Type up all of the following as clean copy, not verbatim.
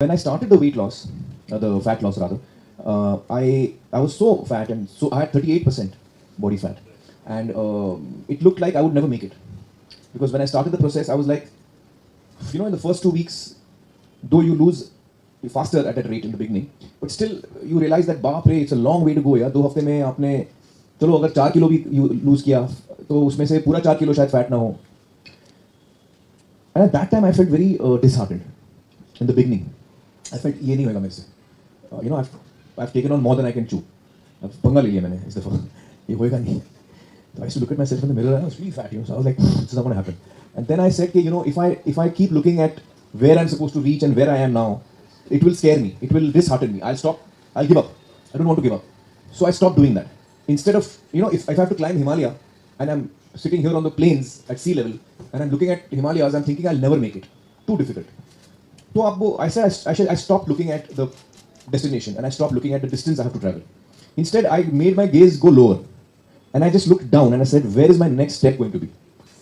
when I started the weight loss, the fat loss rather, I was so fat, and so I had 38% body fat, and it looked like I would never make it, because when I started the process, I was like, in the first 2 weeks, though you lose faster at that rate in the beginning, but still you realize that बाप रे, it's a long way to go यार. 2 हफ्ते में आपने चलो अगर 4 kilo भी loose किया तो उसमें से पूरा 4 किलो शायद फैट ना हो. And at that time I felt very disheartened in the beginning. I felt ये नहीं होगा मेरे से. I've taken on more than I can chew. अब पंगा ले लिया मैंने इस दफा, ये होएगा नहीं. So I used to look at myself in the mirror and I was really fat, so I was like, this is not going to happen. And then I said, if I keep looking at where I'm supposed to reach and where I am now, it will scare me. It will dishearten me. I'll stop. I'll give up. I don't want to give up. So I stopped doing that. Instead of, if I have to climb Himalaya and I'm sitting here on the plains at sea level and I'm looking at Himalayas, I'm thinking I'll never make it. Too difficult. So I said I stopped looking at the destination and I stopped looking at the distance I have to travel. Instead, I made my gaze go lower and I just looked down and I said, where is my next step going to be?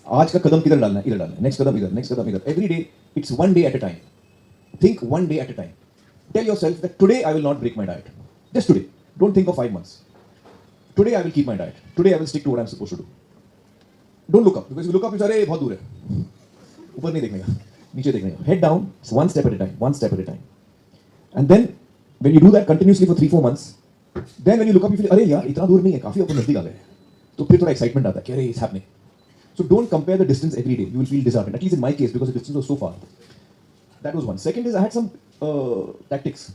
आज का कदम किधर डालना है? इधर डालना है. Next कदम इधर, next कदम इधर. Every day, it's one day at a time. Think one day at a time. Tell yourself that today I will not break my diet. Just today. Don't think of 5 months. Today I will keep my diet. Today I will stick to what I'm supposed to do. Don't look up, because if you look up, you say, अरे बहुत दूर है. ऊपर नहीं देखने का, नीचे देखने का. Head down, one step at a time, one step at a time. And then when you do that continuously for 3-4 months, then when you look up, you feel, अरे यार इतना दूर नहीं है, काफी ऊपर नजदीक आ गए. तो फिर थोड़ा excitement आता है कि अरे it's happening. So don't compare the distance every day. You will feel disheartened. At least in my case, because the distance was so far. That was one. Second is I had some tactics.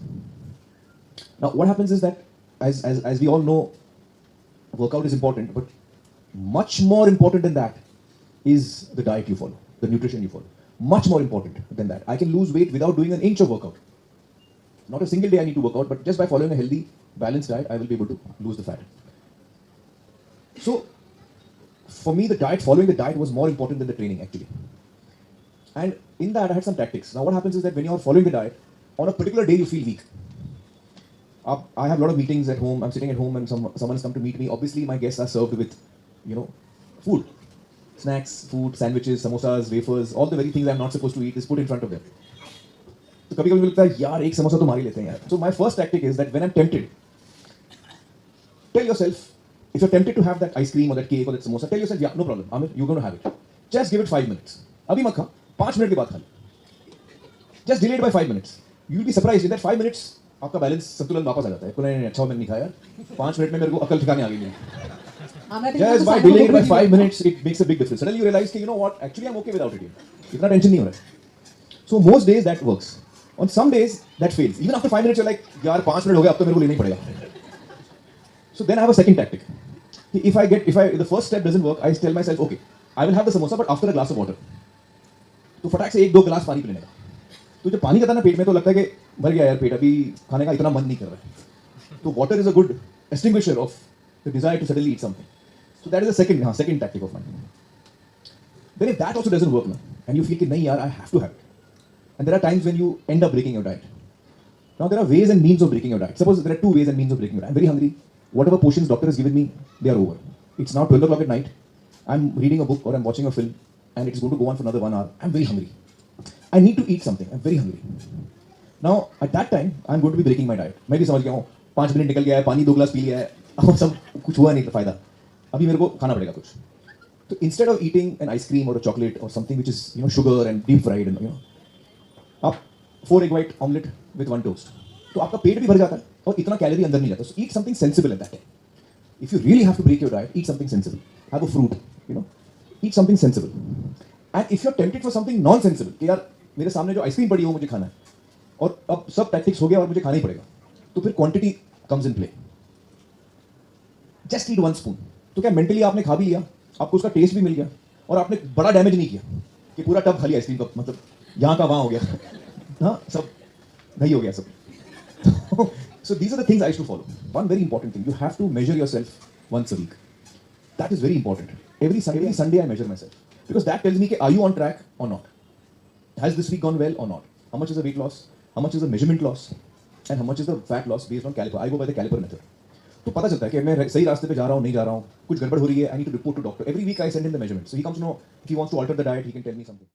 Now what happens is that, as we all know, workout is important, but much more important than that is the diet you follow, the nutrition you follow. Much more important than that. I can lose weight without doing an inch of workout. Not a single day I need to work out, but just by following a healthy, balanced diet, I will be able to lose the fat. So, for me, following the diet was more important than the training actually. And in that, I had some tactics. Now what happens is that when you are following the diet, on a particular day you feel weak. I have a lot of meetings at home. I'm sitting at home and someone has come to meet me. Obviously, my guests are served with, food. Snacks, food, sandwiches, samosas, wafers, all the very things I'm not supposed to eat is put in front of them. So कभी-कभी लगता है यार एक समोसा तो मार ही लेते हैं यार. So my first tactic is that when I'm tempted, tell yourself, if you're tempted to have that ice cream or that cake or that samosa, tell yourself, yeah, no problem, Amit, you're going to have it. Just give it 5 minutes. अभी मत खा, 5 minute के बाद खा ले. Just delay it by 5 minutes. You'll be surprised in that 5 minutes आपका balance संतुलन वापस आ जाता है. नहीं अच्छा मैंने नहीं खाया, 5 मिनट में मेरे को अकल ठिकाने आ गई मेरी. Just by delaying it by 5 minutes, it makes a big difference. Suddenly you realize कि what, actually I'm okay without it here. इतना टेंशन नहीं हो रहा है. So most days that works. On some days that fails. Even after 5 minutes you're like, यार 5 minute हो गए, अब तो मेरे को लेना ही पड़ेगा. So then I have a second tactic. If the first step doesn't work, I tell myself, okay, I will have the samosa, but after a glass of water. तो फटाक से 1-2 गिलास पानी पीने का. तो जब पानी जाता है ना पेट में तो लगता है कि भर गया यार पेट, अभी खाने का इतना मन नहीं कर रहा है. तो water is a good extinguisher of the desire to suddenly eat something. So that is the second tactic of mine. Then if that also doesn't work now, and you feel कि नहीं यार, I have to have it. And there are times when you end up breaking your diet. Now there are ways and means of breaking your diet. Suppose there are 2 ways and means of breaking your diet. I'm very hungry. Whatever portions doctor has given me, they are over. It's now 12 o'clock at night. I'm reading a book or I'm watching a film and it's going to go on for another 1 hour. I'm very hungry. I need to eat something. I'm very hungry. Now at that time, I'm going to be breaking my diet. मैं भी समझ गया हूँ 5 minute निकल गया है, पानी 2 गिलास पी लिया है, अब सब कुछ हुआ नहीं तो फायदा. अभी मेरे को खाना पड़ेगा कुछ. So instead of eating an ice cream or a chocolate or something which is sugar and deep fried and आप 4 egg white omelette with 1 toast. तो आपका पेट भी भर जाता है और इतना कैलोरी अंदर नहीं जाता. So eat something sensible at that time. If you really have to break your diet, eat something sensible. Have a fruit, eat something sensible. And if you're tempted for something non-sensible, कि यार मेरे सामने जो ice cream पड़ी हो मुझे खाना है और अब सब टैक्टिक्स हो गया और मुझे खाना ही पड़ेगा, तो फिर quantity comes in play. Just eat 1 spoon. तो क्या मेंटली आपने खा भी लिया, आपको उसका टेस्ट भी मिल गया और आपने बड़ा डैमेज नहीं किया कि पूरा टब खाली आइसक्रीम का, मतलब यहाँ का वहाँ हो गया, हाँ सब नहीं हो गया सब. So these are the things I used to follow. One very important thing, you have to measure yourself once a week. That is very important. Every Sunday I measure myself. Because that tells me, are you on track or not? Has this week gone well or not? How much is the weight loss? How much is the measurement loss? And how much is the fat loss based on caliper? I go by the caliper method. तो पता चलता है कि मैं सही रास्ते पे जा रहा हूँ, नहीं जा रहा हूँ, कुछ गड़बड़ हो रही है, I need to report to doctor. Every week I send him the measurement. So he comes to know if he wants to alter the diet, he can tell me something.